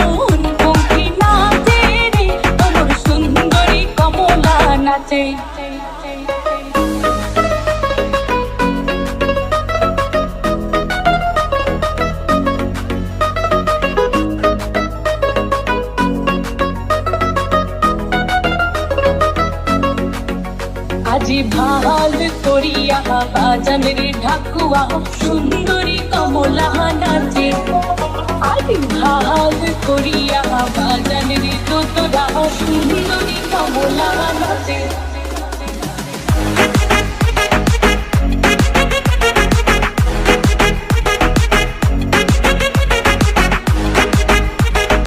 মন পঙ্খী নাচে রে, তোর সুন্দরী কমলা নাচে। আজি ভাল করিয়া বাজানের ঢাকুয়া সুন্দরী কমলা নাচে। আজি ভাল করিয়া বাজানের দোতরা সুন্দরী কমলা